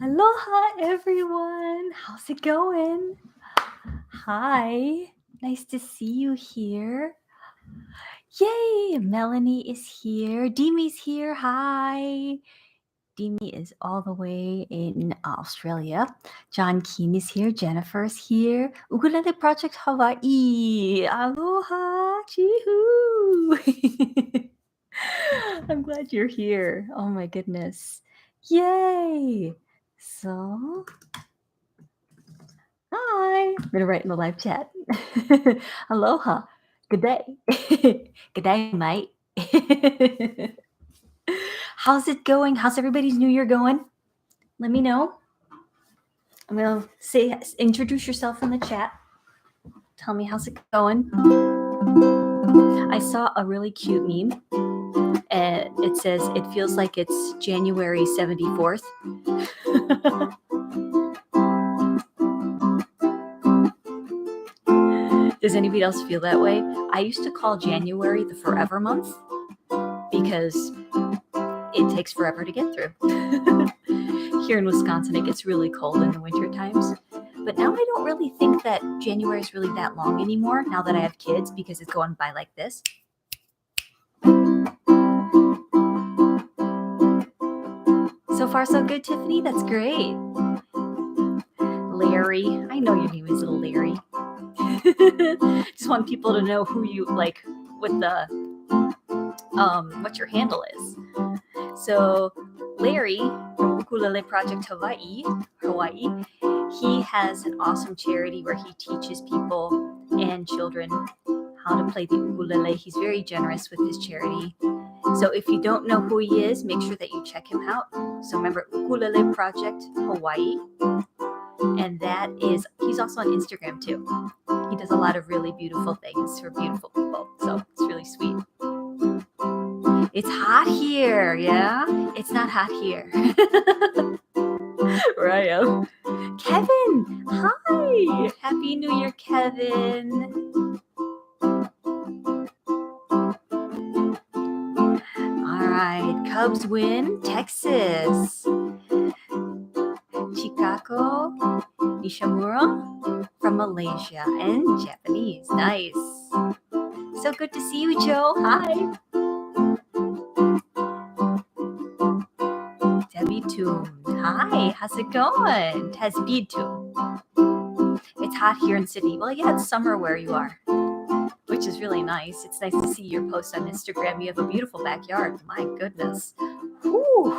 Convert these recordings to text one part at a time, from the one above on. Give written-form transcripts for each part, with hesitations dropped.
Aloha, everyone. How's it going? Hi. Nice to see you here. Yay! Melanie is here. Demi's here. Hi. Demi is all the way in Australia. John Keane is here. Jennifer's here. Ukulele Project Hawaii. Aloha. Chihoo. I'm glad you're here. Oh my goodness. Yay. So, hi. I'm going to write in the live chat. Aloha. Good day. Good day, mate. How's it going? How's everybody's New Year going? Let me know. I'm going to say, introduce yourself in the chat. Tell me how's it going. I saw a really cute meme. It says, it feels like it's January 74th. Does anybody else feel that way? I used to call January the forever month because it takes forever to get through. Here in Wisconsin, it gets really cold in the winter times. But now I don't really think that January is really that long anymore now that I have kids because it's going by like this. So far, so good, Tiffany. That's great. Larry. I know your name is Larry. Just want people to know who you like, what the what your handle is. So Larry from Ukulele Project Hawaii, he has an awesome charity where he teaches people and children how to play the ukulele. He's very generous with his charity. So if you don't know who he is, make sure that you check him out. So remember, Ukulele Project Hawaii. And that is, he's also on Instagram too. He does a lot of really beautiful things for beautiful people. So it's really sweet. It's hot here, yeah? It's not hot here. Ryan. Kevin, hi. Happy New Year, Kevin. All right, Cubs win, Texas. Chicago Nishamura from Malaysia and Japanese. Nice. So good to see you, Joe. Hi. Debbie Toon. Hi, how's it going? Tasbitu. It's hot here in Sydney. Well, yeah, it's summer where you are, which is really nice. It's nice to see your post on Instagram. You have a beautiful backyard. My goodness. Whew.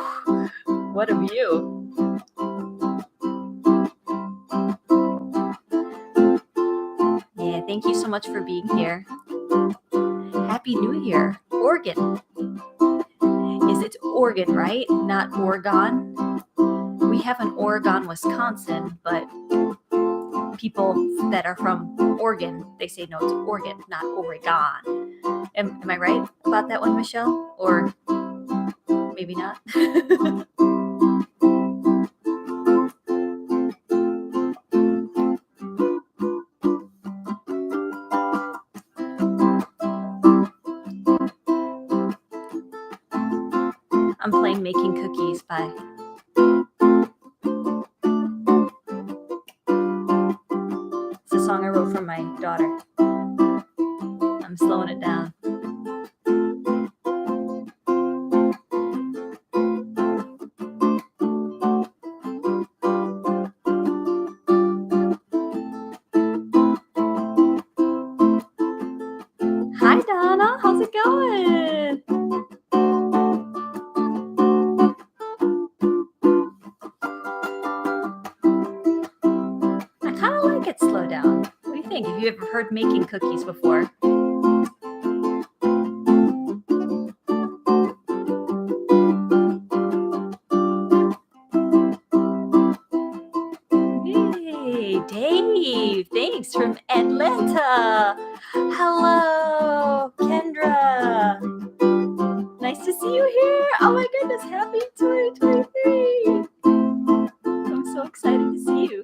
What a view. Yeah, thank you so much for being here. Happy New Year. Oregon. It's Oregon, right? Not Oregon. We have an Oregon, Wisconsin, but people that are from Oregon, they say no, it's Oregon, not Oregon. Am I right about that one, Michelle? Or maybe not? I'm playing Making Cookies by it's a song I wrote for my daughter. I'm slowing it down. Hi, Donna. How's it going? I kind of like it slow down. What do you think? Have you ever heard Making Cookies before? Hey, Dave. Thanks from Atlanta. Hello, Kendra. Nice to see you here. Oh my goodness, happy 2023. I'm so excited to see you.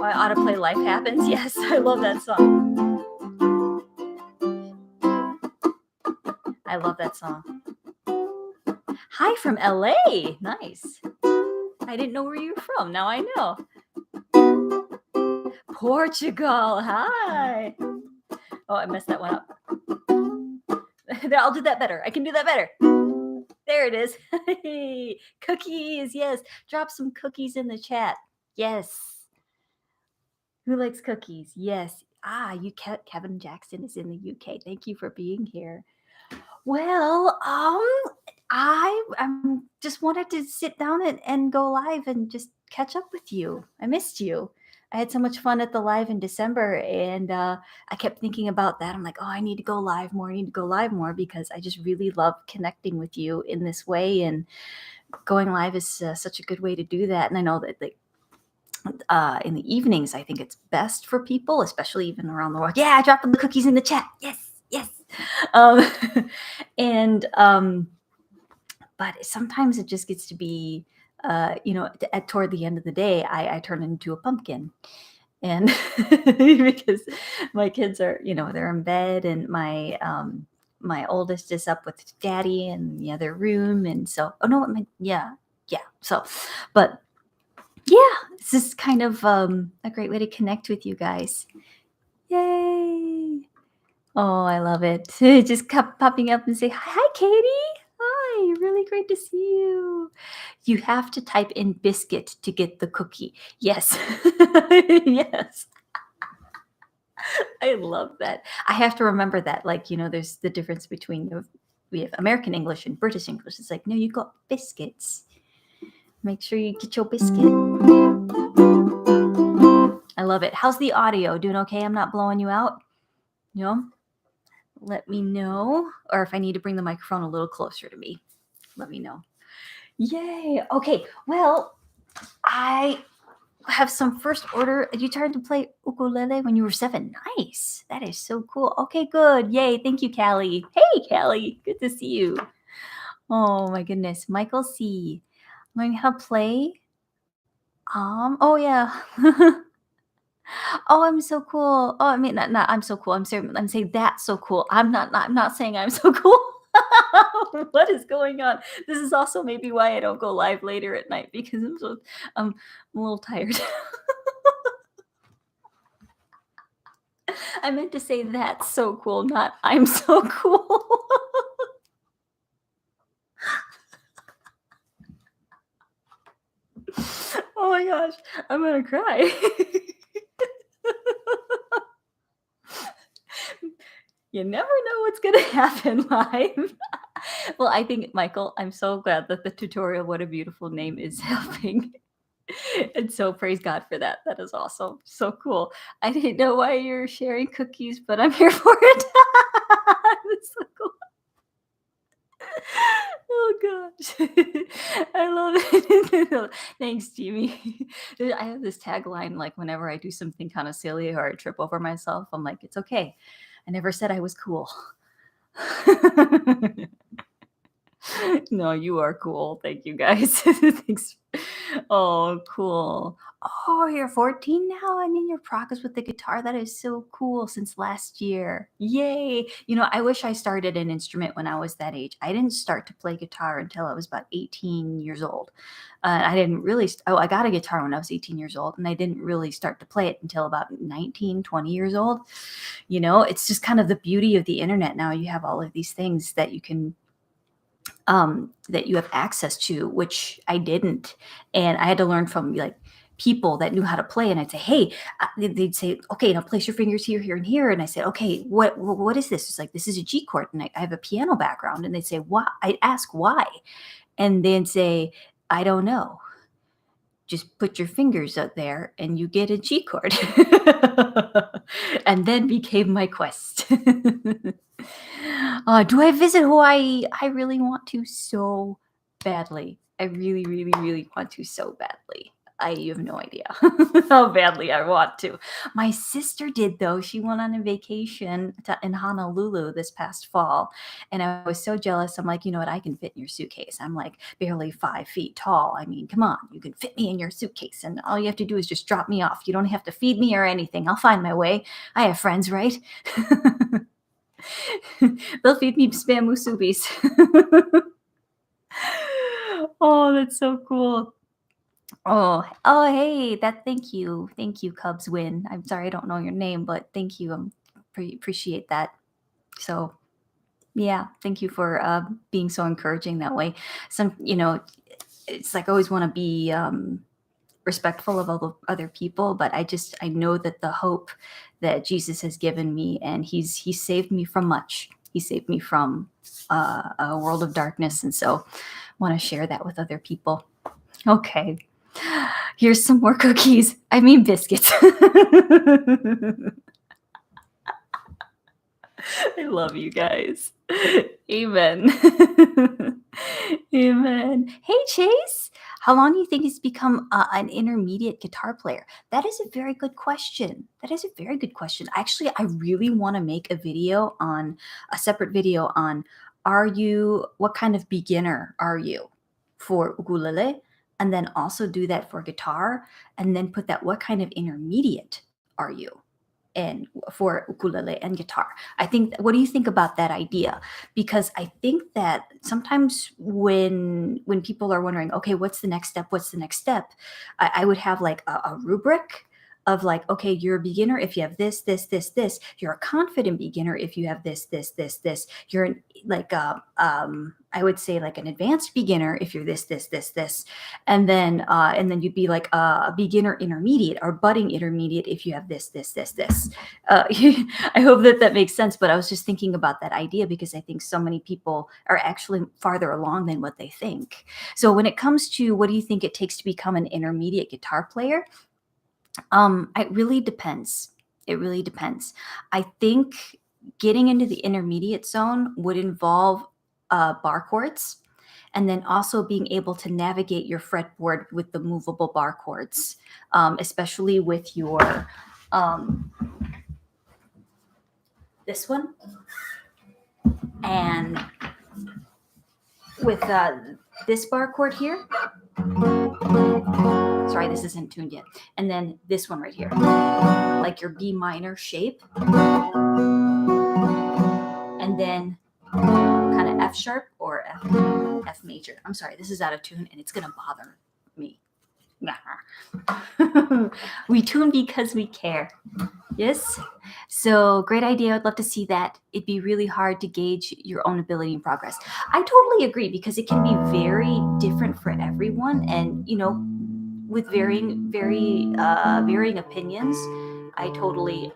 I ought to play Life Happens. Yes, I love that song. I love that song. Hi from LA. Nice. I didn't know where you were from. Now I know. Portugal. Hi. Oh, I messed that one up. I'll do that better. I can do that better. There it is. Hey, cookies. Yes. Drop some cookies in the chat. Yes. Who likes cookies? Yes. Kevin Jackson is in the UK. Thank you for being here. Well, I just wanted to sit down and go live and just catch up with you. I missed you. I had so much fun at the live in December, and I kept thinking about that. I'm like, oh, I need to go live more. I need to go live more because I just really love connecting with you in this way. And going live is such a good way to do that. And I know that in the evenings, I think it's best for people, especially even around the world. Yeah, I dropped the cookies in the chat. Yes, yes. And but sometimes it just gets to be, toward the end of the day, I turn into a pumpkin, and because my kids are, they're in bed, and my oldest is up with daddy in the other room, and so, oh no, yeah. So, but yeah, this is kind of a great way to connect with you guys. Yay! Oh, I love it. It just kept popping up and say, hi, Katie. Hi, really great to see you. You have to type in biscuit to get the cookie. Yes. Yes. I love that. I have to remember that. Like, there's the difference between, we have American English and British English. It's like, no, you got biscuits. Make sure you get your biscuit. I love it. How's the audio? Doing okay? I'm not blowing you out? No? Let me know. Or if I need to bring the microphone a little closer to me, let me know. Yay. Okay. Well, I have some first order. You tried to play ukulele when you were 7. Nice. That is so cool. Okay, good. Yay. Thank you, Callie. Hey, Callie. Good to see you. Oh, my goodness. Michael C. Learning how to play. Oh, yeah. Oh, I'm so cool. Oh, I mean, not I'm so cool. I'm saying that's so cool. I'm not saying I'm so cool. What is going on? This is also maybe why I don't go live later at night, because I'm a little tired. I meant to say that's so cool, not I'm so cool. Oh my gosh, I'm gonna cry. You never know what's gonna happen live. Well, I think, Michael, I'm so glad that the tutorial, What a Beautiful Name, is helping. And so praise God for that. That is awesome. So cool. I didn't know why you're sharing cookies, but I'm here for it. That's so cool. Oh gosh. I love it. Thanks, Jimmy. I have this tagline, like whenever I do something kind of silly or I trip over myself, I'm like, it's okay. I never said I was cool. No, you are cool. Thank you, guys. Thanks. Oh, cool. Oh, you're 14 now and in your progress with the guitar. That is so cool, since last year. Yay. I wish I started an instrument when I was that age. I didn't start to play guitar until I was about 18 years old. I didn't really, I got a guitar when I was 18 years old, and I didn't really start to play it until about 19, 20 years old. It's just kind of the beauty of the internet now. You have all of these things that you can that you have access to, which I didn't. And I had to learn from like people that knew how to play. And I'd say, hey, they'd say, okay, now place your fingers here, here, and here. And I said, okay, what is this? It's like, this is a G chord. And I have a piano background. And they'd say, why? I'd ask why. And they'd say, I don't know. Just put your fingers up there and you get a G chord. And then became my quest. Do I visit Hawaii? I really want to so badly. I really, really, really want to so badly. You have no idea how badly I want to. My sister did though. She went on a vacation in Honolulu this past fall, and I was so jealous. I'm like, you know what? I can fit in your suitcase. I'm like barely 5 feet tall. I mean, come on, you can fit me in your suitcase, and all you have to do is just drop me off. You don't have to feed me or anything. I'll find my way. I have friends, right? They'll feed me spam musubis. Oh, that's so cool. Oh, hey, thank you, Cubs win. I'm sorry I don't know your name, but thank you. Appreciate that. So, yeah, thank you for being so encouraging that way. It's like I always want to be respectful of other people, but I know that the hope that Jesus has given me, and he saved me from much. He saved me from a world of darkness, and so want to share that with other people. Okay. Here's some more cookies. I mean biscuits. I love you guys. Amen. Amen. Hey, Chase. How long do you think he's become an intermediate guitar player? That is a very good question. That is a very good question. Actually, I really want to make a separate video on what kind of beginner are you for ukulele? And then also do that for guitar, and then put that what kind of intermediate are you? And for ukulele and guitar. What do you think about that idea? Because I think that sometimes when people are wondering, okay, what's the next step? What's the next step? I would have like a rubric of like, okay, you're a beginner if you have this, this, this, this. You're a confident beginner if you have this, this, this, this. You're like I would say like an advanced beginner if you're this, this, this, this. And then you'd be like a beginner intermediate or budding intermediate if you have this, this, this, this. I hope that makes sense. But I was just thinking about that idea because I think so many people are actually farther along than what they think. So when it comes to what do you think it takes to become an intermediate guitar player? It really depends. It really depends. I think getting into the intermediate zone would involve bar chords, and then also being able to navigate your fretboard with the movable bar chords, especially with your this one, and with this bar chord here. Sorry, this isn't tuned yet. And then this one right here, like your B minor shape, and then kind of F sharp or F major. I'm sorry, this is out of tune and it's gonna bother me. We tune because we care. Yes. So great idea. I'd love to see that. It'd be really hard to gauge your own ability and progress. I totally agree because it can be very different for everyone, and with varying opinions. I totally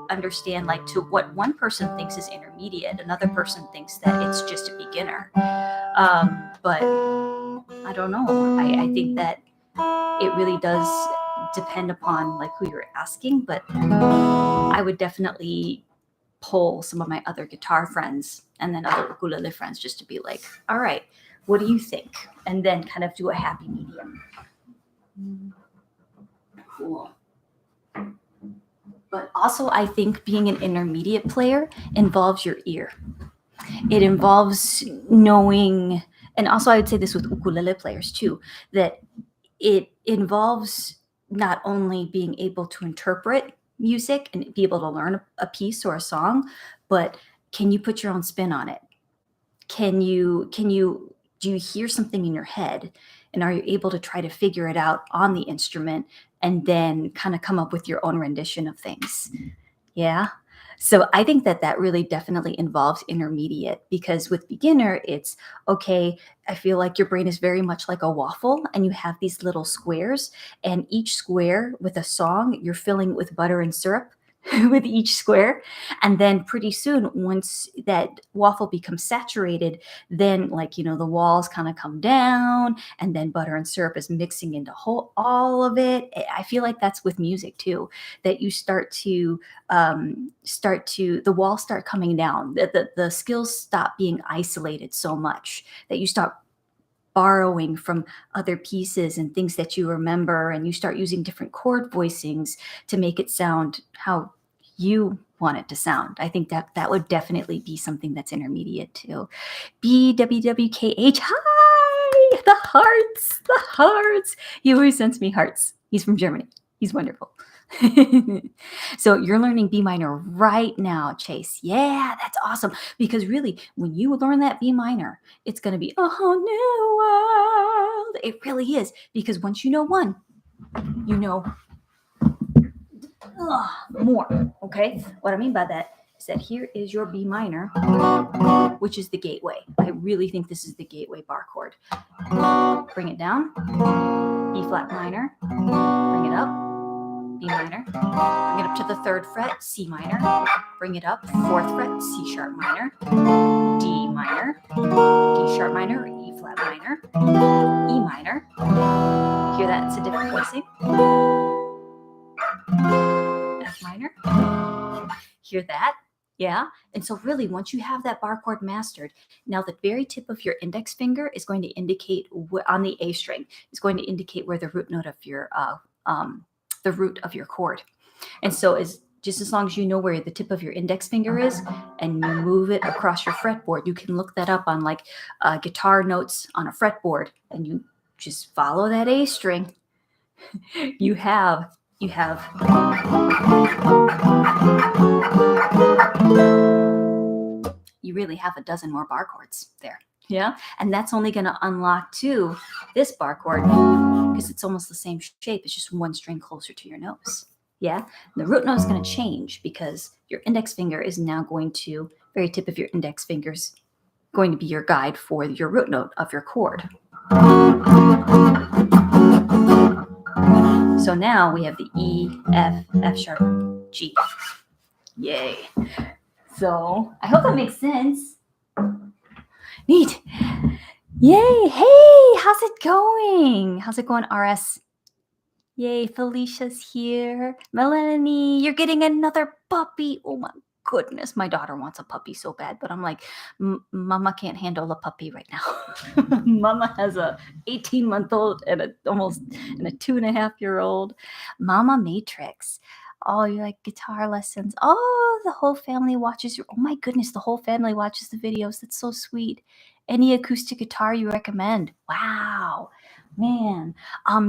understand, like, to what one person thinks is intermediate, another person thinks that it's just a beginner. But I don't know. I think that it really does depend upon like who you're asking, but I would definitely poll some of my other guitar friends and then other ukulele friends just to be like, all right, what do you think? And then kind of do a happy medium. Cool. But also, I think being an intermediate player involves your ear. It involves knowing, and also I would say this with ukulele players too, that it involves not only being able to interpret music and be able to learn a piece or a song, but can you put your own spin on it? Do you hear something in your head, and are you able to try to figure it out on the instrument and then kind of come up with your own rendition of things? Yeah. So I think that really definitely involves intermediate, because with beginner, it's okay. I feel like your brain is very much like a waffle, and you have these little squares, and each square with a song, you're filling with butter and syrup with each square. And then pretty soon, once that waffle becomes saturated, then the walls kind of come down, and then butter and syrup is mixing into all of it. I feel like that's with music too, that you the walls start coming down, the skills stop being isolated so much that you start borrowing from other pieces and things that you remember, and you start using different chord voicings to make it sound how you want it to sound. I think that would definitely be something that's intermediate too. BWWKH, hi! The hearts, the hearts. He always sends me hearts. He's from Germany. He's wonderful. So you're learning B minor right now, Chase. Yeah, that's awesome. Because really, when you learn that B minor, it's going to be a whole new world. It really is. Because once you know one, you know more. Okay? What I mean by that is that here is your B minor, which is the gateway. I really think this is the gateway bar chord. Bring it down. B flat minor. Bring it up. B minor, bring it up to the 3rd fret, C minor, bring it up, 4th fret, C sharp minor, D minor, D sharp minor, E flat minor, E minor. Hear that? It's a different voicing. F minor. Hear that? Yeah. And so really, once you have that bar chord mastered, now the very tip of your index finger is going to indicate on the A string is going to indicate where the root note of your the root of your chord. And so just as long as you know where the tip of your index finger is and you move it across your fretboard, you can look that up on like guitar notes on a fretboard, and you just follow that A string. You have you really have a dozen more bar chords there. Yeah. And that's only going to unlock to this bar chord because it's almost the same shape. It's just one string closer to your nose. Yeah. The root note is going to change because your index finger is now going to, very tip of your index fingers, going to be your guide for your root note of your chord. So now we have the E, F, F sharp, G. Yay. So I hope that makes sense. Neat. Yay. Hey, how's it going? How's it going, RS? Yay, Felicia's here. Melanie, you're getting another puppy. Oh my goodness. My daughter wants a puppy so bad, but I'm like, Mama can't handle a puppy right now. Mama has a 18-month-old and a 2.5-year-old. Mama Matrix. Oh, you like guitar lessons? Oh, the whole family watches oh my goodness, the whole family watches the videos. That's so sweet. Any acoustic guitar you recommend? Wow, man.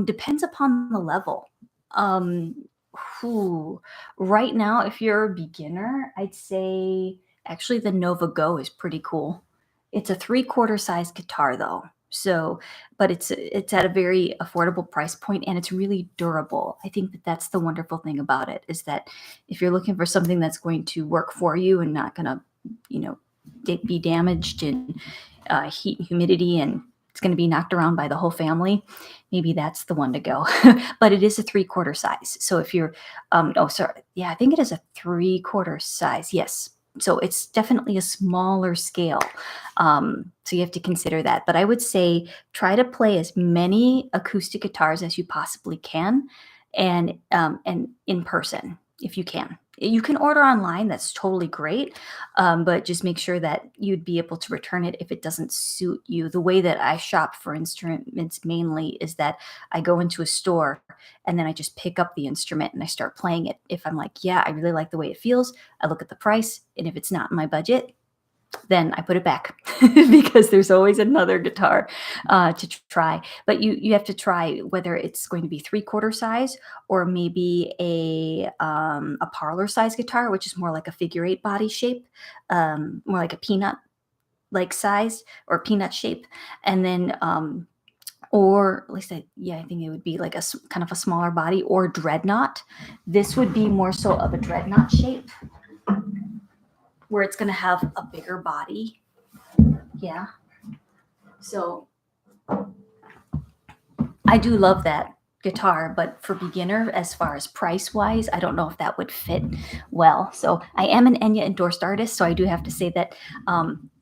Depends upon the level. Right now, if you're a beginner, I'd say actually the Nova Go is pretty cool. It's a 3/4 size guitar though. So, but it's at a very affordable price point and it's really durable. I think that's the wonderful thing about it is that if you're looking for something that's going to work for you and not going to, be damaged in heat and humidity and it's going to be knocked around by the whole family, maybe that's the one to go. But it is a 3/4 size. So if you're, I think it is a 3/4 size. Yes. So it's definitely a smaller scale. So you have to consider that. But I would say try to play as many acoustic guitars as you possibly can and in person if you can. You can order online. That's totally great. But just make sure that you'd be able to return it if it doesn't suit you. The way that I shop for instruments mainly is that I go into a store and then I just pick up the instrument and I start playing it. If I'm like, yeah, I really like the way it feels, I look at the price. And if it's not in my budget, then I put it back because there's always another guitar to try. But you have to try whether it's going to be 3/4 size or maybe a parlor size guitar, which is more like a figure 8 body shape, more like a peanut like size or peanut shape. And then or at least I think it would be like kind of a smaller body or dreadnought. This would be more so of a dreadnought shape, where it's going to have a bigger body. Yeah. So I do love that guitar, but for beginner, as far as price wise, I don't know if that would fit well. So I am an Enya endorsed artist. So I do have to say that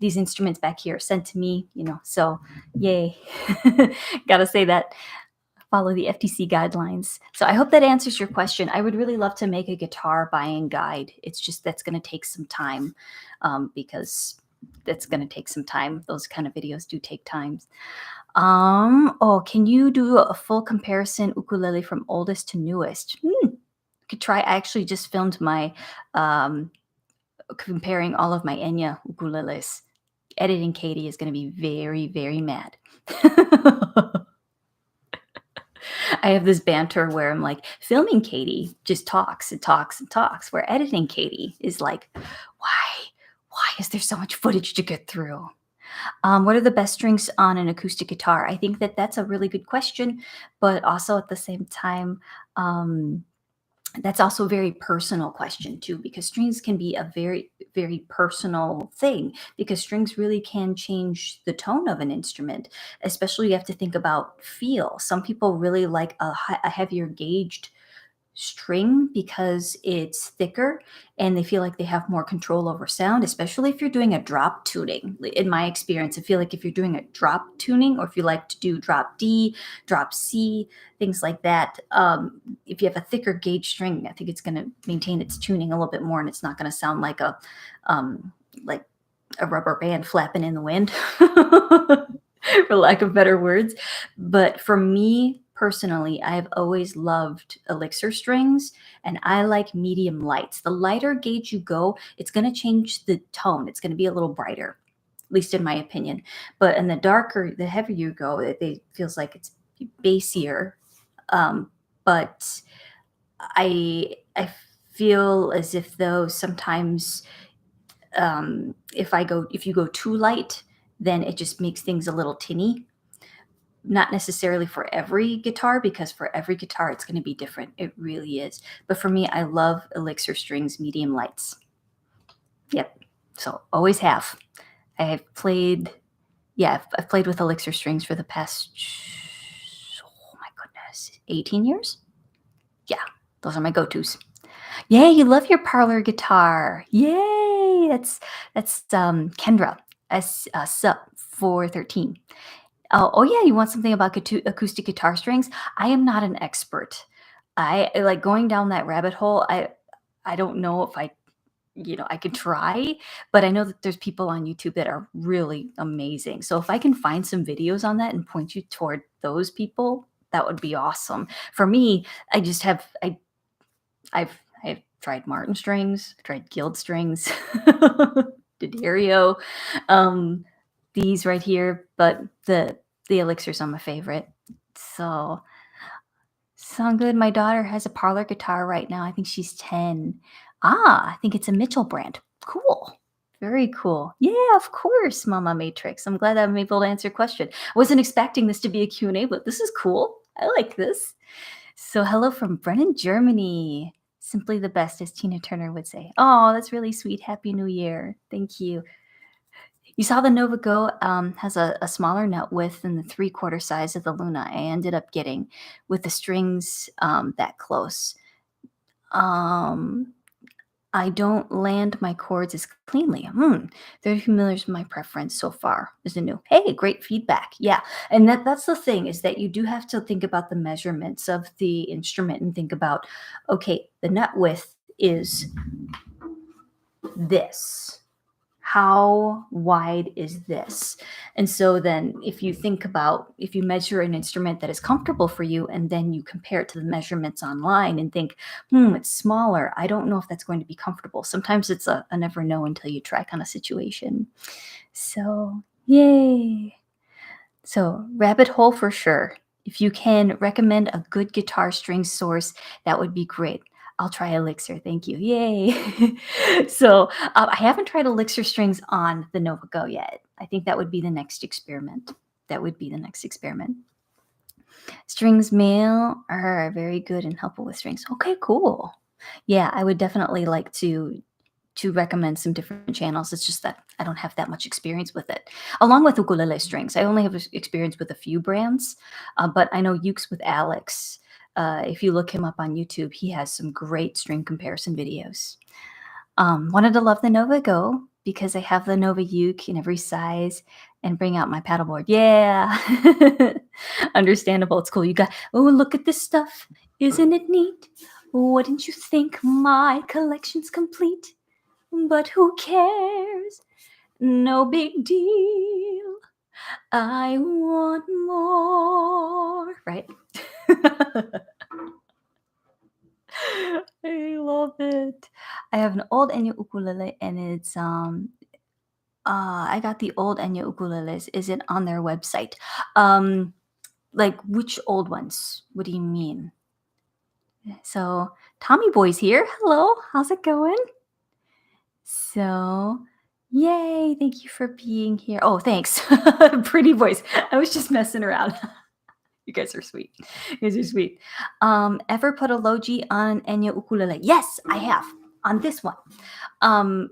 these instruments back here are sent to me, so yay. Got to say that. Follow the FTC guidelines. So I hope that answers your question. I would really love to make a guitar buying guide. It's just that's going to take some time because that's going to take some time. Those kind of videos do take time. Can you do a full comparison ukulele from oldest to newest? Could try. I actually just filmed my um comparing all of my Enya ukuleles. Editing Katie is going to be very, very mad. I have this banter where I'm like, filming Katie just talks and talks and talks, where editing Katie is like, why is there so much footage to get through? What are the best strings on an acoustic guitar? I think that that's a really good question, but also at the same time, um, that's also a very personal question too, because strings can be a very, very personal thing, because strings really can change the tone of an instrument. Especially, you have to think about feel. Some people really like a heavier gauged string because it's thicker and they feel like they have more control over sound, especially if you're doing a drop tuning. In my experience, I feel like if you're doing a drop tuning, or if you like to do drop D, drop C, things like that, if you have a thicker gauge string, I think it's going to maintain its tuning a little bit more, and it's not going to sound um, like a rubber band flapping in the wind, for lack of better words. But for me personally, I've always loved elixir strings, and I like medium lights. The lighter gauge you go, it's going to change the tone. It's going to be a little brighter, at least in my opinion. But in the darker, the heavier you go, it feels like it's bassier. But I feel as if though sometimes, if you go too light, then it just makes things a little tinny. Not necessarily for every guitar, because for every guitar it's going to be different. It really is. But for me, I love elixir strings, medium lights. Yep. So always have. I've played, yeah, I've played with elixir strings for the past, oh my goodness, 18 years. Yeah, those are my go-tos. Yay, you love your parlor guitar. Yay. That's Kendra, sup 413. Oh yeah, you want something about acoustic guitar strings? I am not an expert. I like going down that rabbit hole. I don't know if I could try, but I know that there's people on YouTube that are really amazing. So if I can find some videos on that and point you toward those people, that would be awesome. For me, I just have I've tried Martin strings, tried Guild strings, D'Addario, um, these right here, but the elixirs are my favorite. So sound good. My daughter has a parlor guitar right now. I think she's 10. I think it's a Mitchell brand. Cool. Very cool. Yeah, of course, Mama Matrix. I'm glad I'm able to answer your question. I wasn't expecting this to be a Q&A, but this is cool. I like this. So hello from Brennan, Germany. Simply the best, as Tina Turner would say. Oh, that's really sweet. Happy New Year. Thank you. You saw the Nova Go has a smaller nut width than the 3/4 size of the Luna. I ended up getting with the strings that close. Um, I don't land my chords as cleanly. Very familiar with my preference so far is a new. Hey, great feedback. Yeah. And that's the thing, is that you do have to think about the measurements of the instrument and think about, okay, the nut width is this. How wide is this? And so then if you measure an instrument that is comfortable for you, and then you compare it to the measurements online and think, it's smaller, I don't know if that's going to be comfortable. Sometimes it's a never know until you try kind of situation. So yay. So rabbit hole for sure. If you can recommend a good guitar string source, that would be great. I'll try Elixir. Thank you. Yay. So I haven't tried Elixir strings on the Nova Go yet. I think that would be the next experiment. Strings male are very good and helpful with strings. Okay, cool. Yeah, I would definitely like to recommend some different channels. It's just that I don't have that much experience with it. Along with ukulele strings, I only have experience with a few brands, but I know Ukes with Alex. If you look him up on YouTube, he has some great string comparison videos. Wanted to love the Nova Go because I have the Nova Uke in every size and bring out my paddleboard. Yeah, understandable. It's cool. You got, oh, look at this stuff. Isn't it neat? Wouldn't you think my collection's complete? But who cares? No big deal. I want more, right? I love it. I have an old Enya ukulele and it's I got the old Enya ukuleles. Is it on their website? Um like which old ones? What do you mean? So Tommy Boy's here. Hello, how's it going? So, yay, thank you for being here. Oh, thanks. Pretty voice. I was just messing around. You guys are sweet. You guys are sweet. Ever put a logi on Enya ukulele? Yes, I have. On this one. Um,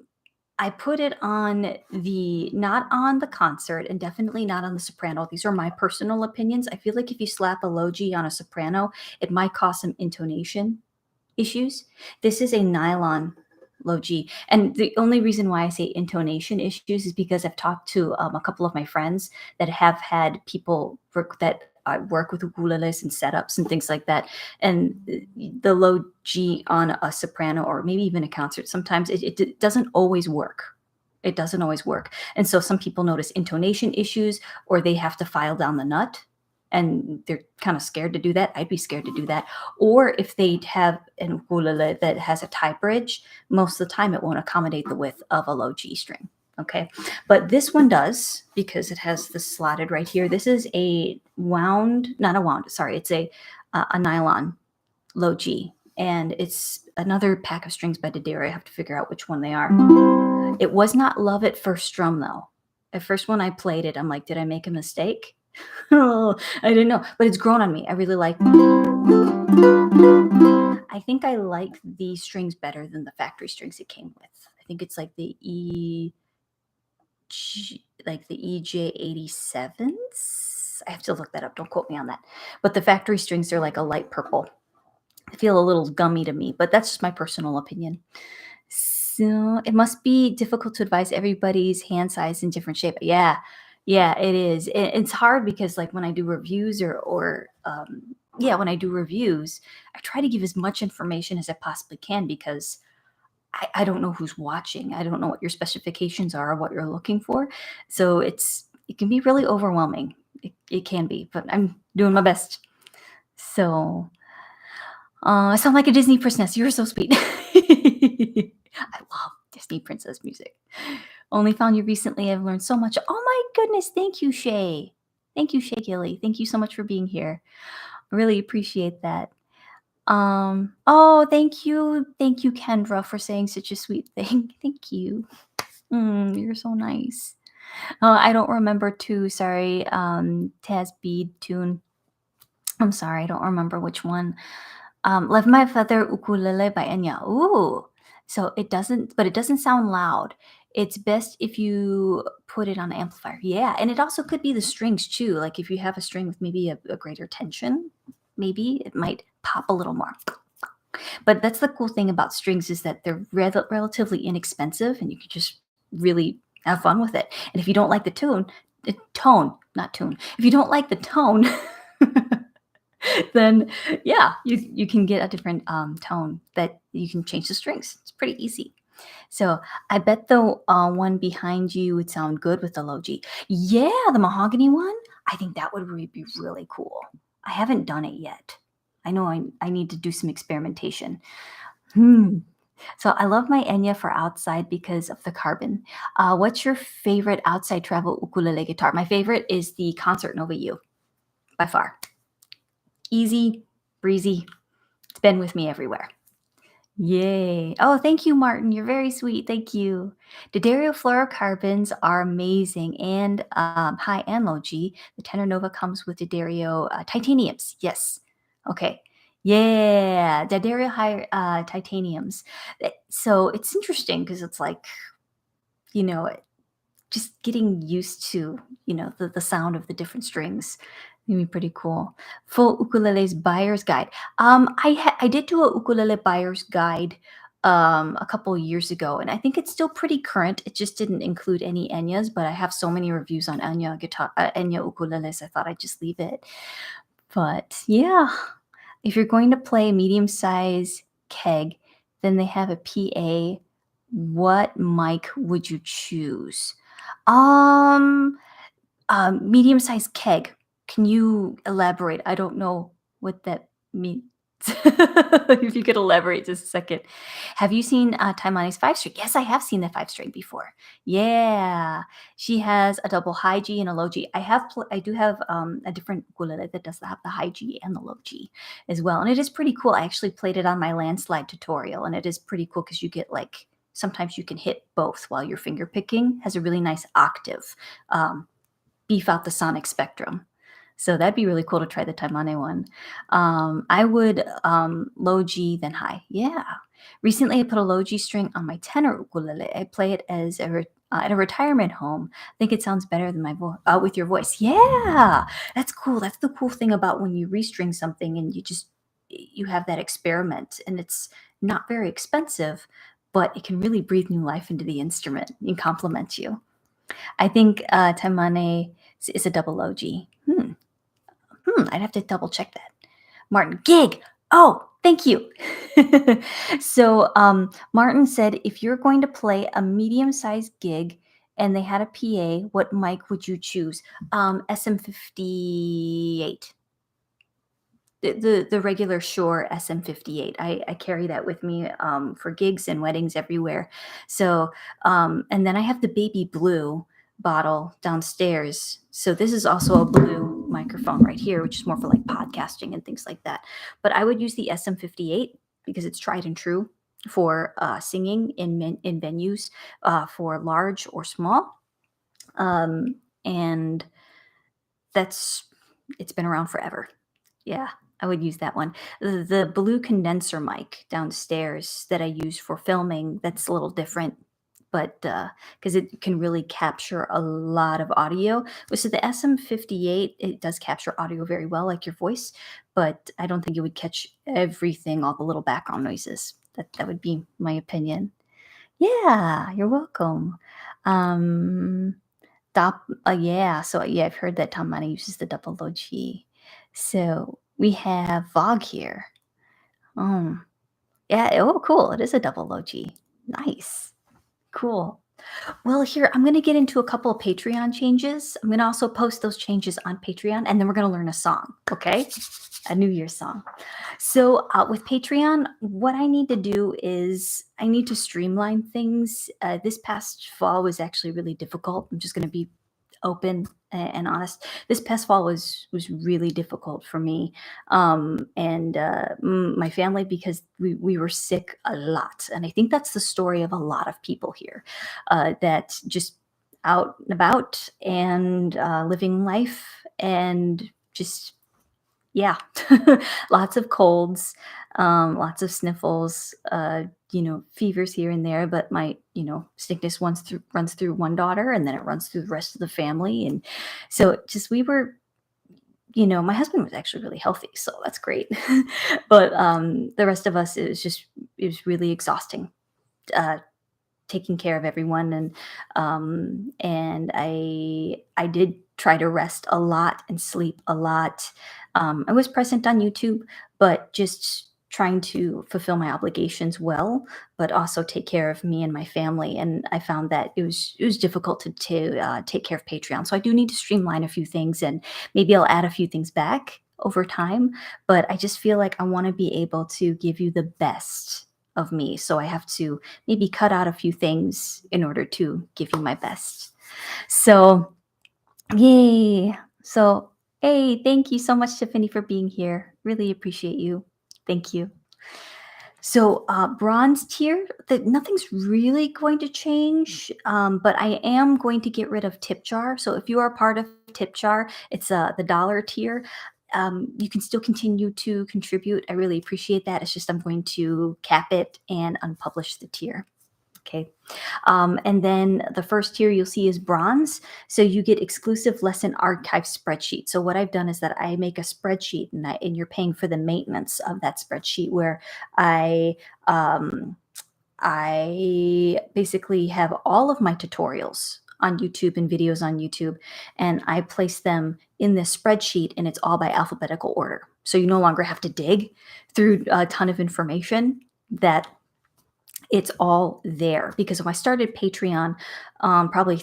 I put it on the not on the concert and definitely not on the soprano. These are my personal opinions. I feel like if you slap a logi on a soprano, it might cause some intonation issues. This is a nylon low G. And the only reason why I say intonation issues is because I've talked to a couple of my friends that have had people that work with ukuleles and setups and things like that. And the low G on a soprano or maybe even a concert, sometimes it doesn't always work. It doesn't always work. And so some people notice intonation issues or they have to file down the nut and they're kind of scared to do that. I'd be scared to do that. Or if they have an ukulele that has a tie bridge, most of the time it won't accommodate the width of a low G string. Okay. But this one does because it has the slotted right here. This is a wound, not a wound, sorry, it's a nylon low G. And it's another pack of strings by Didere. I have to figure out which one they are. It was not love at first strum though. At first when I played it, I'm like, did I make a mistake? Oh, I didn't know, but it's grown on me. I really like. I think I like the strings better than the factory strings it came with. I think it's like the like the EJ87s. I have to look that up. Don't quote me on that. But the factory strings are like a light purple. They feel a little gummy to me, but that's just my personal opinion. So it must be difficult to advise everybody's hand size in different shape. Yeah, yeah, it is. It's hard because like when I do reviews or yeah, when I do reviews, I try to give as much information as I possibly can because I don't know who's watching. I don't know what your specifications are or what you're looking for. So it can be really overwhelming. It can be, but I'm doing my best. So I sound like a Disney princess. You're so sweet. I love Disney princess music. Only found you recently. I've learned so much. Oh my goodness. Thank you, Shay. Thank you, Shay Gilly. Thank you so much for being here. I really appreciate that. Oh, thank you. Thank you, Kendra, for saying such a sweet thing. Thank you. You're so nice. Oh, I don't remember too. Sorry. Taz Bead tune. I'm sorry. I don't remember which one. Love My Feather Ukulele by Enya. Ooh. So it doesn't sound loud. It's best if you put it on an amplifier. Yeah. And it also could be the strings too. Like if you have a string with maybe a greater tension, maybe it might pop a little more. But that's the cool thing about strings is that they're relatively inexpensive and you can just really have fun with it. And if you don't like the tone, not tune. If you don't like the tone, then yeah, you can get a different tone that you can change the strings. It's pretty easy. So I bet the one behind you would sound good with the low G. Yeah, the mahogany one. I think that would be really cool. I haven't done it yet. I know I need to do some experimentation. So I love my Enya for outside because of the carbon. What's your favorite outside travel ukulele guitar? My favorite is the Concert Nova U, by far. Easy, breezy. It's been with me everywhere. Yay. Oh, thank you, Martin. You're very sweet. Thank you. D'Addario fluorocarbons are amazing and high and low G. The Tenor Nova comes with D'Addario titaniums. Yes. Okay. Yeah. D'Addario high titaniums. So it's interesting because it's like, you know, just getting used to, the sound of the different strings. Gonna be pretty cool. Full ukulele's buyer's guide. I did do a ukulele buyer's guide a couple years ago, and I think it's still pretty current. It just didn't include any Enyas, but I have so many reviews on Enya ukuleles. I thought I'd just leave it. But yeah, if you're going to play medium size keg, then they have a PA. What mic would you choose? Um, Medium-sized keg. Can you elaborate? I don't know what that means. If you could elaborate just a second. Have you seen, Taimani's 5 string? Yes, I have seen the 5 string before. Yeah. She has a double high G and a low G. I do have, a different ukulele that does have the high G and the low G as well, and it is pretty cool. I actually played it on my landslide tutorial, and it is pretty cool because you get, like sometimes you can hit both while you're finger picking. Has a really nice octave. Beef out the sonic spectrum. So that'd be really cool to try the Taimane one. I would low G then high. Yeah. Recently, I put a low G string on my tenor ukulele. I play it as at a retirement home. I think it sounds better than my with your voice. Yeah, that's cool. That's the cool thing about when you restring something and you have that experiment, and it's not very expensive, but it can really breathe new life into the instrument and complement you. I think Taimane is a double OG. I'd have to double check that. Martin, gig. Oh, thank you. So Martin said, if you're going to play a medium-sized gig and they had a PA, what mic would you choose? SM58. The regular Shure SM58. I carry that with me for gigs and weddings everywhere. So and then I have the baby blue bottle downstairs. So this is also a blue microphone right here, which is more for like podcasting and things like that. But I would use the SM58 because it's tried and true for singing in venues for large or small. And it's been around forever. Yeah, I would use that one. The blue condenser mic downstairs that I use for filming, that's a little different, but because it can really capture a lot of audio. So the SM58, it does capture audio very well, like your voice, but I don't think it would catch everything, all the little background noises. That would be my opinion. Yeah, you're welcome. Um, yeah. So yeah, I've heard that Tom Money uses the double low G. So we have Vogue here. Um, yeah. Oh, cool. It is a double low G. Nice. Cool. Well, here I'm going to get into a couple of Patreon changes. I'm going to also post those changes on Patreon, and then we're going to learn a song. Okay, a New Year's song. So with Patreon, what I need to do is I need to streamline things. This past fall was actually really difficult. I'm just going to be open and honest. This past fall was really difficult for me and my family because we were sick a lot, and I think that's the story of a lot of people here that just out and about and living life and just yeah, lots of colds, lots of sniffles, fevers here and there. But my, sickness runs through one daughter, and then it runs through the rest of the family. And so just we were, my husband was actually really healthy, so that's great. But the rest of us, it was really exhausting. Uh, Taking care of everyone, and I did try to rest a lot and sleep a lot. I was present on YouTube, but just trying to fulfill my obligations well, but also take care of me and my family. And I found that it was difficult to take care of Patreon. So I do need to streamline a few things, and maybe I'll add a few things back over time. But I just feel like I want to be able to give you the best of me. So I have to maybe cut out a few things in order to give you my best. So, yay. So, hey, thank you so much, Tiffany, for being here. Really appreciate you. Thank you. So, bronze tier, nothing's really going to change, but I am going to get rid of tip jar. So, if you are part of tip jar, it's the dollar tier. You can still continue to contribute. I really appreciate that. It's just I'm going to cap it and unpublish the tier. Okay. And then the first tier you'll see is bronze. So you get exclusive lesson archive spreadsheet. So what I've done is that I make a spreadsheet, and you're paying for the maintenance of that spreadsheet, where I basically have all of my tutorials on YouTube and videos on YouTube, and I place them in this spreadsheet, and it's all by alphabetical order. So you no longer have to dig through a ton of information. That it's all there, because when I started Patreon, probably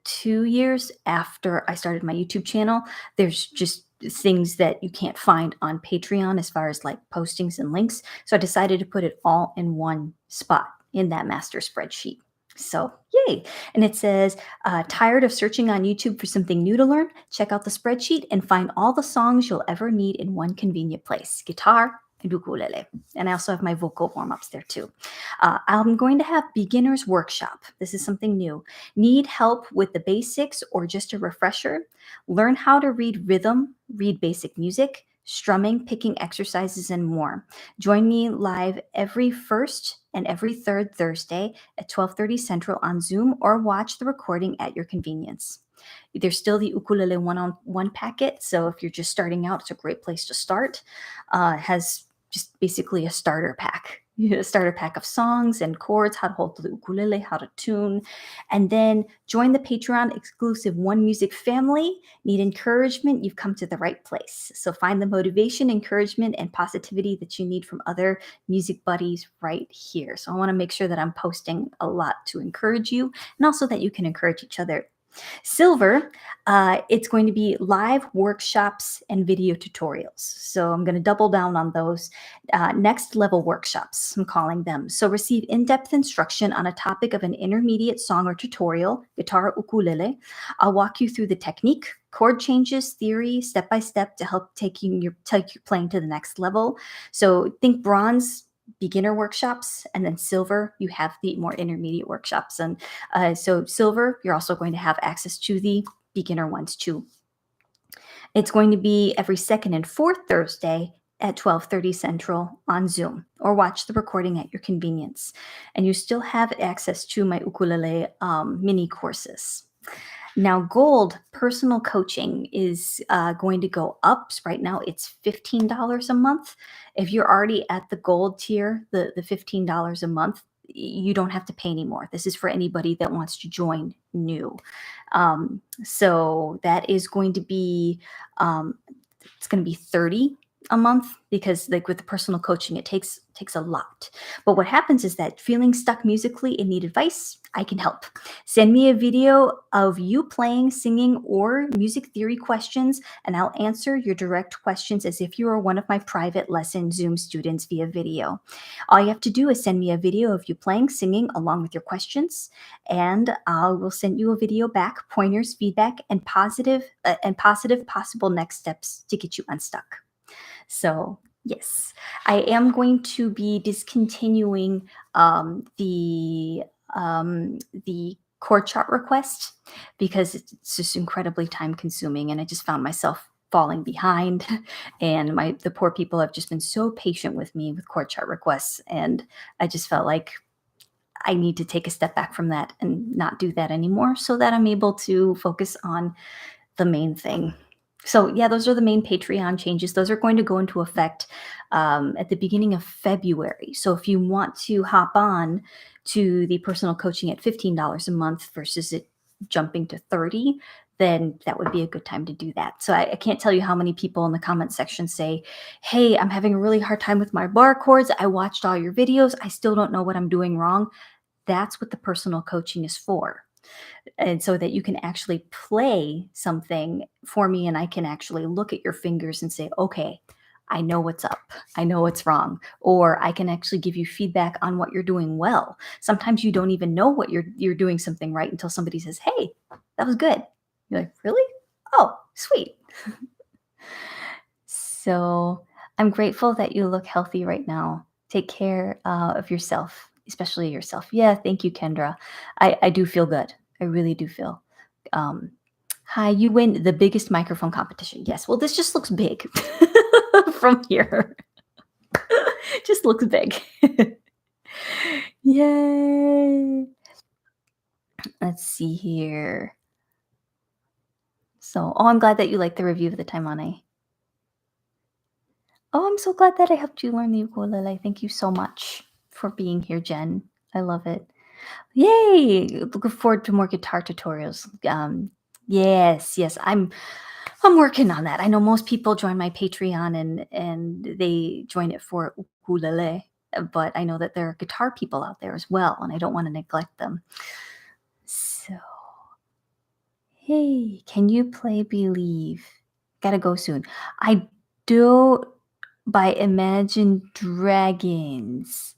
2 years after I started my YouTube channel. There's just things that you can't find on Patreon as far as like postings and links. So I decided to put it all in one spot in that master spreadsheet. So, yay. And it says, tired of searching on YouTube for something new to learn? Check out the spreadsheet and find all the songs you'll ever need in one convenient place: guitar and ukulele. And I also have my vocal warm ups there too. I'm going to have beginner's workshop. This is something new. Need help with the basics or just a refresher? Learn how to read rhythm, read basic music, strumming, picking exercises, and more. Join me live every first and every third Thursday at 12:30 Central on Zoom, or watch the recording at your convenience. There's still the ukulele one-on-one packet, so if you're just starting out, it's a great place to start. It has just basically a starter pack. A starter pack of songs and chords, how to hold the ukulele, how to tune, and then join the Patreon exclusive One Music family. Need encouragement? You've come to the right place. So find the motivation, encouragement, and positivity that you need from other music buddies right here. So I want to make sure that I'm posting a lot to encourage you, and also that you can encourage each other. Silver, it's going to be live workshops and video tutorials. So I'm going to double down on those. Next level workshops, I'm calling them. So receive in-depth instruction on a topic of an intermediate song or tutorial, guitar, ukulele. I'll walk you through the technique, chord changes, theory, step by step, to help take your playing to the next level. So think bronze, beginner workshops, and then silver, you have the more intermediate workshops. And so silver, you're also going to have access to the beginner ones too. It's going to be every second and fourth Thursday at 12:30 Central on Zoom, or watch the recording at your convenience. And you still have access to my ukulele mini courses. Now, gold personal coaching is going to go up. So right now, it's $15 a month. If you're already at the gold tier, the $15 a month, you don't have to pay anymore. This is for anybody that wants to join new. So that is going to be, it's going to be 30 a month, because like with the personal coaching, it takes a lot. But what happens is that feeling stuck musically and need advice, I can help. Send me a video of you playing, singing, or music theory questions, and I'll answer your direct questions as if you were one of my private lesson Zoom students via video. All you have to do is send me a video of you playing, singing, along with your questions, and I will send you a video back, pointers, feedback, and positive possible next steps to get you unstuck. So yes, I am going to be discontinuing the chord chart request, because it's just incredibly time consuming, and I just found myself falling behind. And the poor people have just been so patient with me with chord chart requests, and I just felt like I need to take a step back from that and not do that anymore, so that I'm able to focus on the main thing. So yeah, those are the main Patreon changes. Those are going to go into effect at the beginning of February. So if you want to hop on to the personal coaching at $15 a month versus it jumping to 30, then that would be a good time to do that. So I can't tell you how many people in the comment section say, hey, I'm having a really hard time with my bar chords. I watched all your videos. I still don't know what I'm doing wrong. That's what the personal coaching is for. And so that you can actually play something for me, and I can actually look at your fingers and say, okay, I know what's up. I know what's wrong. Or I can actually give you feedback on what you're doing well. Sometimes you don't even know what you're doing something right until somebody says, hey, that was good. You're like, really? Oh, sweet. So I'm grateful that you look healthy right now. Take care of yourself, especially yourself. Yeah, thank you, Kendra. I do feel good. I really do feel. Hi, you win the biggest microphone competition. Yes, well, this just looks big from here. Just looks big. Yay. Let's see here. So, I'm glad that you like the review of the Taimane. Oh, I'm so glad that I helped you learn the ukulele. Thank you so much for being here, Jen. I love it. Yay! Looking forward to more guitar tutorials. Yes, I'm working on that. I know most people join my Patreon and they join it for ukulele, but I know that there are guitar people out there as well, and I don't want to neglect them. So Hey, can you play Believe? Gotta go soon. I do by Imagine Dragons.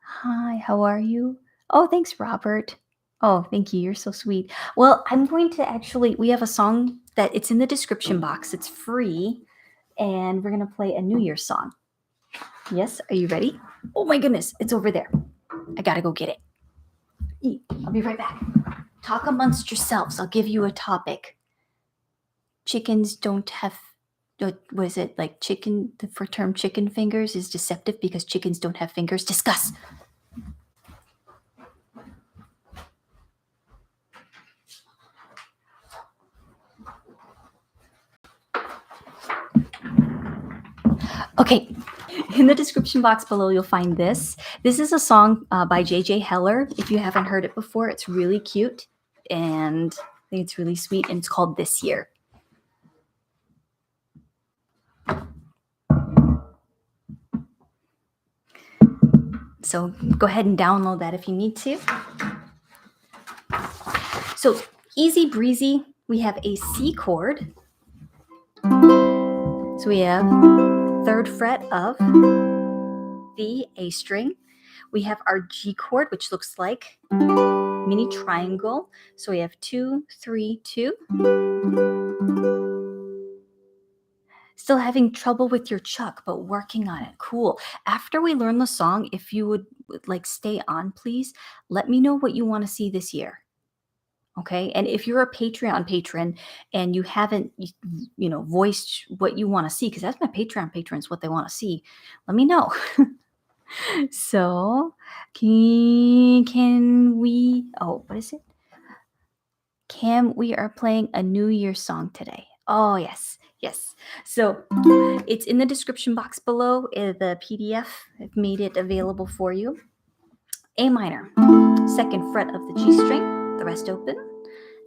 Hi, how are you? Oh, thanks, Robert. Oh, thank you. You're so sweet. Well, I'm going to actually, we have a song that it's in the description box. It's free, and we're going to play a New Year's song. Yes, are you ready? Oh my goodness, it's over there. I gotta go get it. I'll be right back. Talk amongst yourselves. I'll give you a topic. Chickens don't have, was it like chicken, the term chicken fingers is deceptive because chickens don't have fingers? Discuss. Okay, in the description box below, you'll find this. This is a song by J.J. Heller. If you haven't heard it before, it's really cute, and I think it's really sweet, and it's called This Year. So go ahead and download that if you need to. So easy breezy, we have a C chord. So we have 3rd fret of the A string. We have our G chord, which looks like mini triangle. So we have 2, 3, 2. Still having trouble with your chuck, but working on it. Cool. After we learn the song, if you would like stay on, please let me know what you want to see this year. Okay. And if you're a Patreon patron and you haven't, voiced what you want to see, because that's my Patreon patrons, what they want to see, let me know. So can we, what is it? We are playing a New Year song today. Oh, yes. Yes. So it's in the description box below. The PDF, I've made it available for you. A minor, 2nd fret of the G string, the rest open.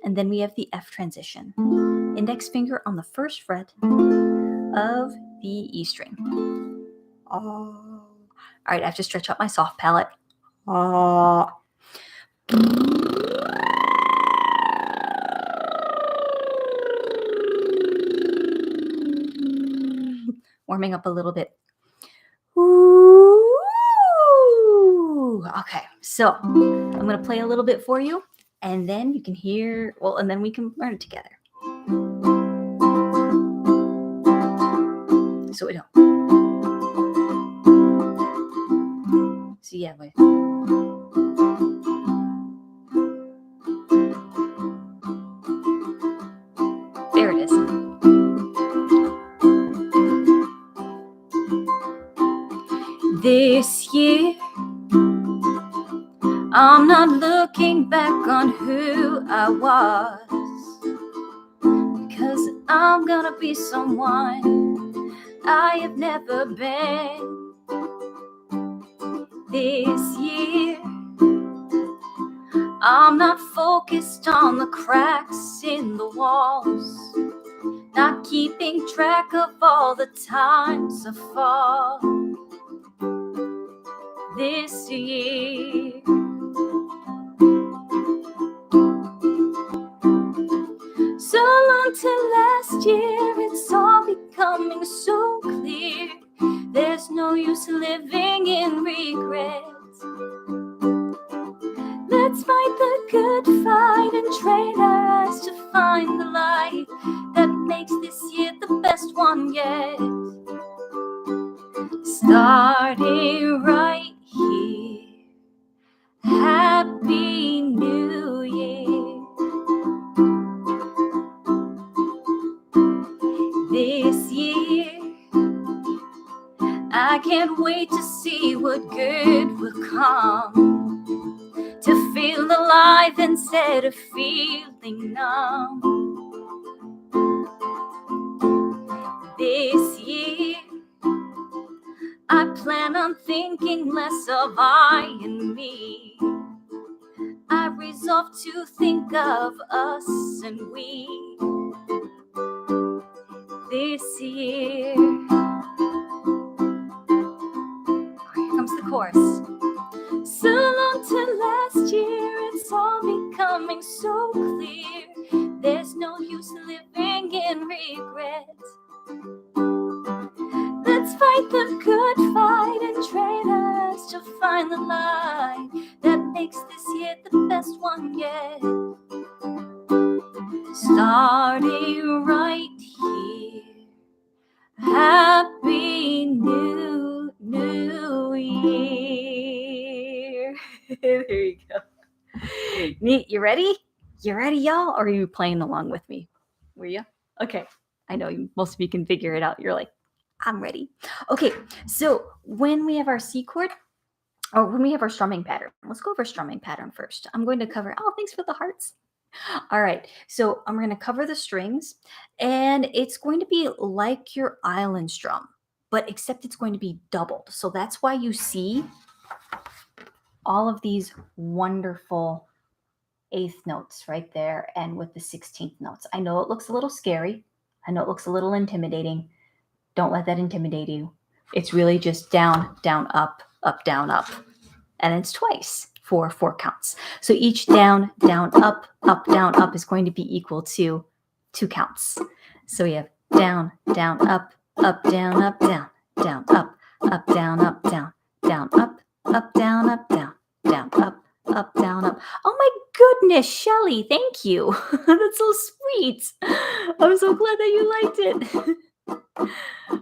And then we have the F transition. Index finger on the 1st fret of the E string. Oh. All right, I have to stretch out my soft palate. Oh. Warming up a little bit. Ooh. Okay, so I'm going to play a little bit for you, and then you can hear, and then we can learn it together. So we don't. So yeah, wait. There it is. This year, I'm not looking back on who I was, because I'm gonna be someone I have never been. This year, I'm not focused on the cracks in the walls, not keeping track of all the times I fall. This year, so long till last year, it's all becoming so clear. There's no use living in regret. Let's fight the good fight and train our eyes to find the light that makes this year the best one yet. Starting right here. Happy New Year. This year, I can't wait to see what good will come. To feel alive instead of feeling numb. This year, I plan on thinking less of I and me. I resolve to think of us and we. This year. Here comes the chorus. So long till last year, it's all becoming so clear. There's use living in regret. Let's fight the good fight and train us to find the light that makes this year the best one yet. Starting right here. Happy New Year. There you go. Neat. You ready? You ready, y'all? Or are you playing along with me? Were you? Okay. I know most of you can figure it out. You're like, I'm ready. Okay. So when we have our C chord, or when we have our strumming pattern, let's go over strumming pattern first. I'm going to cover, thanks for the hearts. All right, so I'm going to cover the strings, and it's going to be like your island strum, but except it's going to be doubled. So that's why you see all of these wonderful eighth notes right there and with the 16th notes. I know it looks a little scary. I know it looks a little intimidating. Don't let that intimidate you. It's really just down, down, up, down, up. And it's twice for 4 counts. So each down, down, up, down, up is going to be equal to 2 counts. So we have down, down, up, down, down, down, up, down, down, down, up, down, down, down, up, down, up. Oh my goodness, Shelly, thank you. That's so sweet. I'm so glad that you liked it.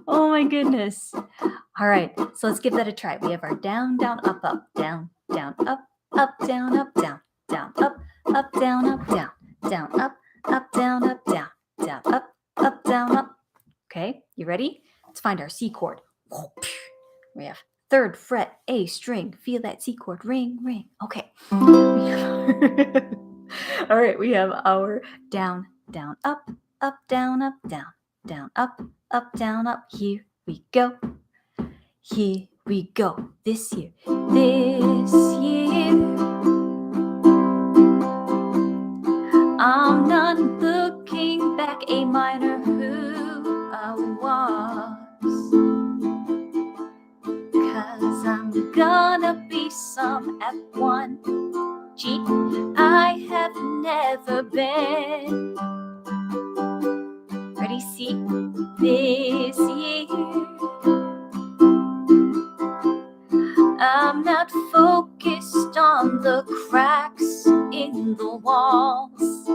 Oh my goodness. All right, so let's give that a try. We have our down, down, up, down, down, up, down, down, down, up, down, down, down, up, down, down, down, up, down, up. Okay, you ready? Let's find our C chord. We have 3rd fret, A string. Feel that C chord, ring, ring. Okay. All right, we have our down, down, up, down, down, down, up, down, up. Here we go. Here we go. This year. I'm not looking back, A minor, who I was. 'Cause I'm gonna be some F1 G I have never been. Ready, C? This year I'm not focused on the cracks in the walls,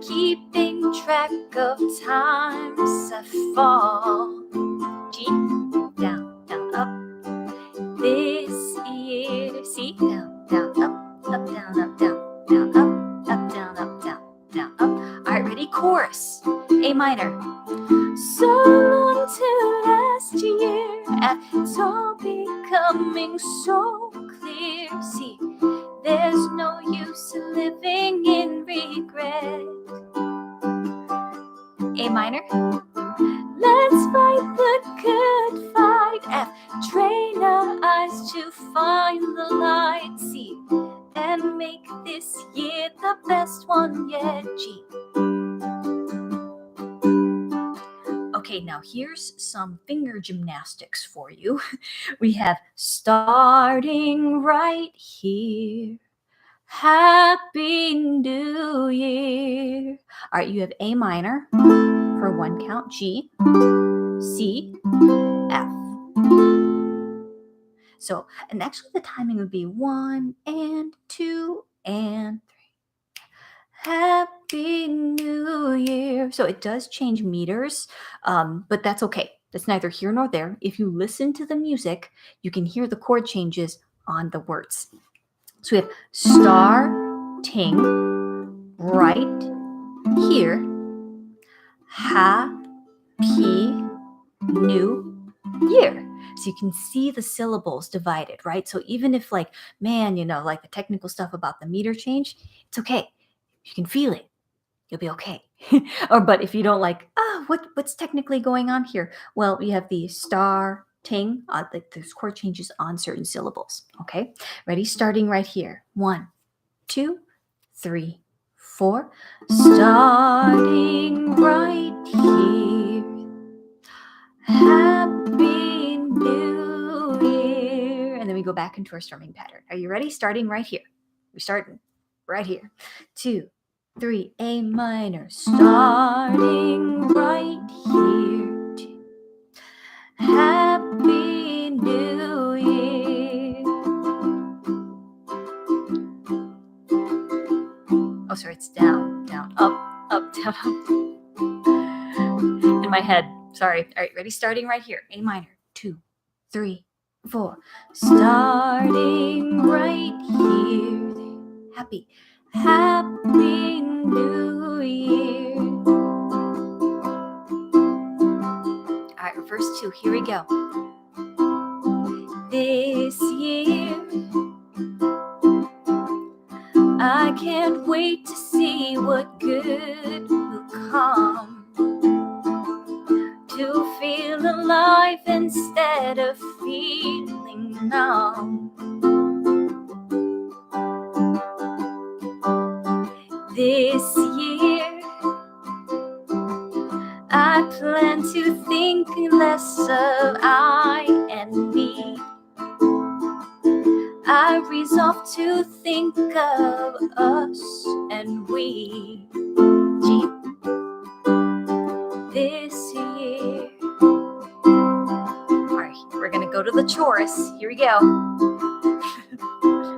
keeping track of times I fall. G, down, down, up. This year, C, down, down, up, down, down, down, up, down, down, down, up. All right, ready? Chorus, A minor. So long till last year, it's all becoming so clear. See, there's no use in living in regret. A minor. Let's fight the good fight. F. Train our eyes to find the light. C. And make this year the best one yet. G. Okay, now here's some finger gymnastics for you. We have starting right here. Happy New Year. All right, you have A minor for 1 count, G, C, F. So, and actually the timing would be 1 and 2 and 3. Happy New Year. So it does change meters, but that's okay. That's neither here nor there. If you listen to the music, you can hear the chord changes on the words. So we have starting right here. Happy New Year. So you can see the syllables divided, right? So even if like the technical stuff about the meter change, it's okay. You can feel it. You'll be okay. But if you don't what's technically going on here? Well, we have the starting, there's chord changes on certain syllables. Okay, ready? Starting right here. 1, 2, 3, 4. Starting right here. Happy New Year. And then we go back into our strumming pattern. Are you ready? Starting right here. We're starting right here. 2, 3, A minor, starting right here. Happy New Year. Oh, sorry, it's down, down, up, down, up. In my head. Sorry. All right, ready? Starting right here. A minor. 2, 3, 4. Starting right here. Happy New Year. All right, reverse 2. Here we go. This year, I can't wait to see what good will come. To feel alive instead of feeling numb. This year, I plan to think less of I and me. I resolve to think of us and we. G. This year. All right, we're gonna go to the chorus. Here we go.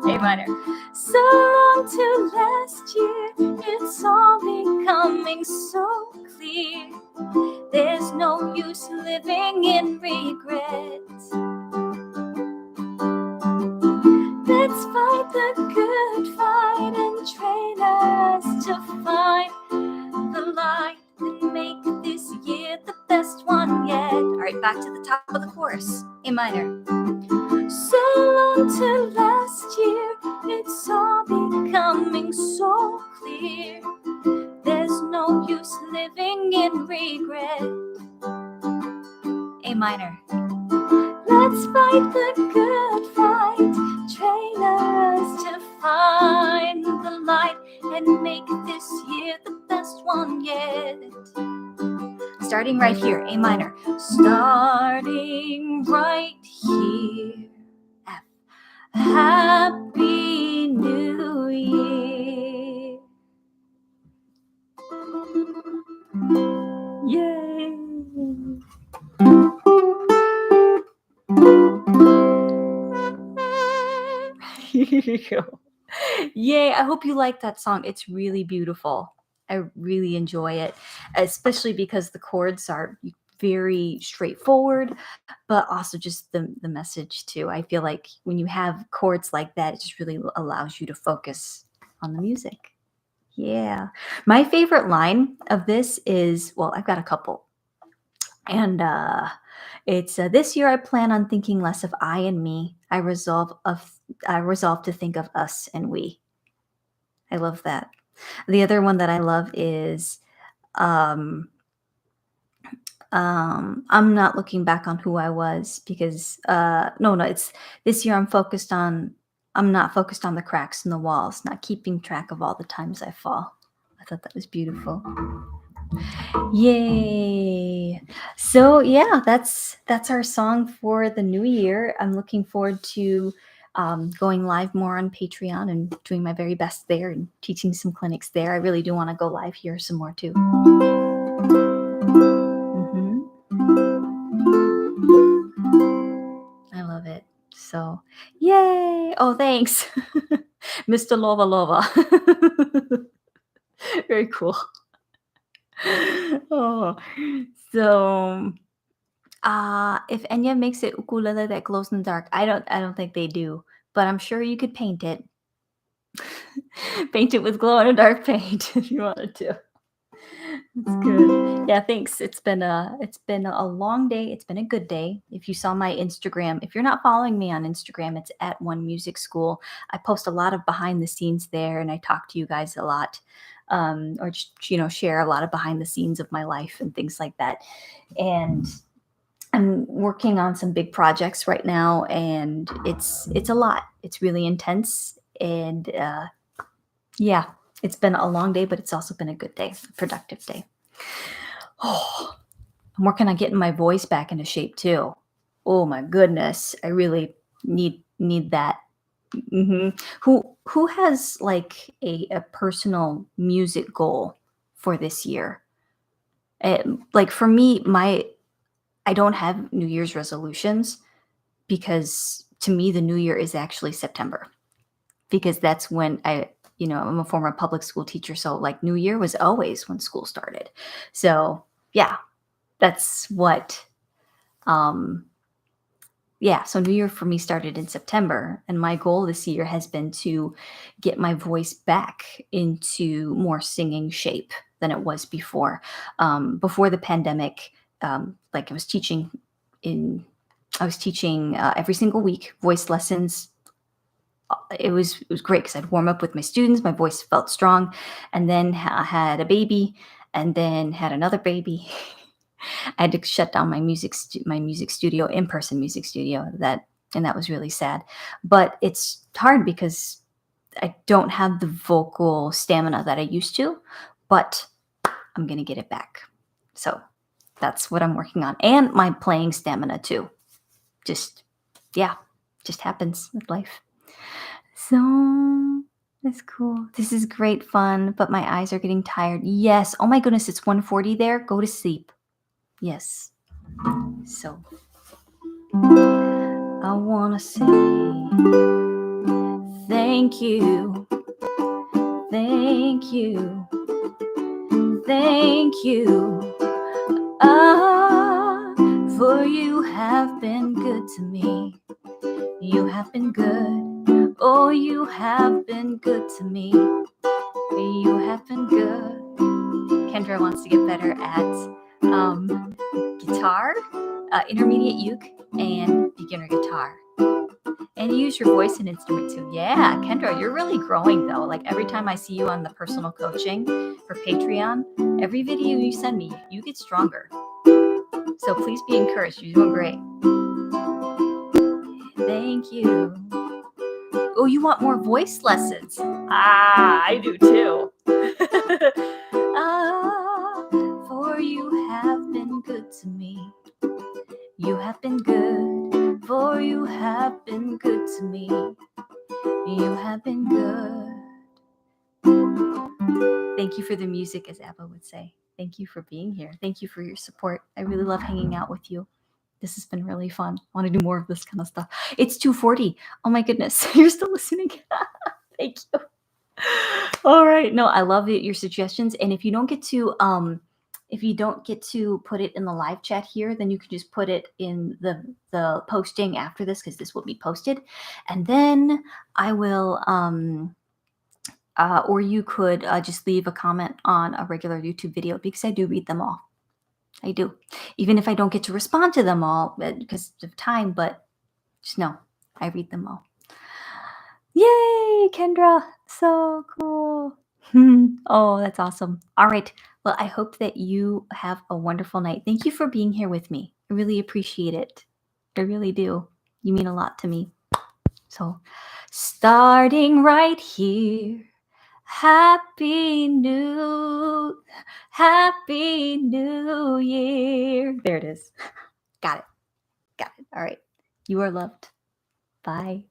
A minor. So long to last year, it's all becoming so clear. There's no use living in regret. Let's fight the good fight and train us to find the light and make this year the best one yet. All right, back to the top of the chorus. A minor. So long to last year, it's all becoming so clear. There's no use living in regret. A minor. Let's fight the good fight, train us to find the light and make this year the best one yet. Starting right here, A minor. Starting right here. F. Happy New Year. Yay. Here you go. Yay. I hope you like that song. It's really beautiful. I really enjoy it, especially because the chords are very straightforward, but also just the message too. I feel like when you have chords like that, it just really allows you to focus on the music. Yeah. My favorite line of this is, well, I've got a couple. And it's this year I plan on thinking less of I and me. I resolve to think of us and we. I love that. The other one that I love is um, I'm not looking back on who I was because no, it's this year I'm not focused on the cracks in the walls, not keeping track of all the times I fall. I thought that was beautiful. Yay. So yeah, that's our song for the new year. I'm looking forward to going live more on Patreon and doing my very best there and teaching some clinics there. I really do want to go live here some more too. I love it. So yay. Oh, thanks. Mr. Lova Lova. Very cool. Oh, so if Enya makes it ukulele that glows in the dark, I don't think they do, but I'm sure you could paint it. Paint it with glow in the dark paint if you wanted to. That's good. Yeah, thanks. It's been a long day. It's been a good day. If you saw my Instagram, if you're not following me on Instagram, it's at One Music School. I post a lot of behind the scenes there, and I talk to you guys a lot, or just share a lot of behind the scenes of my life and things like that. And I'm working on some big projects right now, and it's a lot. It's really intense, and yeah, it's been a long day, but it's also been a good day, a productive day. Oh, I'm working on getting my voice back into shape too. Oh my goodness, I really need that. Who has like a personal music goal for this year? Like for me, my I don't have New Year's resolutions because to me the New Year is actually September because that's when I'm a former public school teacher, so like New Year was always when school started. So yeah, that's what um yeah, so New Year for me started in September, and my goal this year has been to get my voice back into more singing shape than it was before. Before the pandemic, like in, I was teaching every single week voice lessons. It was great because I'd warm up with my students, my voice felt strong, and then I had a baby, and then had another baby. I had to shut down my music studio, in-person music studio, that was really sad. But it's hard because I don't have the vocal stamina that I used to, but I'm gonna get it back. So that's what I'm working on. And my playing stamina too. Just yeah, just happens with life. So that's cool. This is great fun, but my eyes are getting tired. Yes. Oh my goodness, it's 1:40 there. Go to sleep. Yes. So I wanna say thank you, thank you, thank you. Ah, for you have been good to me. You have been good. Oh, you have been good to me. You have been good. Kendra wants to get better at guitar, intermediate uke, and beginner guitar. And you use your voice and instrument too. Yeah, Kendra, you're really growing though. Like every time I see you on the personal coaching for Patreon, every video you send me, you get stronger. So please be encouraged. You're doing great. Thank you. Oh, you want more voice lessons? Ah, I do too. Ah, for you have been good to me. You have been good, for you have been good to me. You have been good. Thank you for the music, as Abba would say. Thank you for being here. Thank you for your support. I really love hanging out with you. This has been really fun. I want to do more of this kind of stuff. It's 2:40. Oh my goodness. You're still listening. Thank you. All right. No, I love your suggestions. And if you don't get to put it in the live chat here, then you can just put it in the posting after this because this will be posted. And then I will or you could just leave a comment on a regular YouTube video because I do read them all. I do. Even if I don't get to respond to them all because of time, but just know I read them all. Yay, Kendra. So cool. Oh, that's awesome. All right. Well, I hope that you have a wonderful night. Thank you for being here with me. I really appreciate it. I really do. You mean a lot to me. So, starting right here. Happy New Year. There it is. Got it. Got it. All right. You are loved. Bye.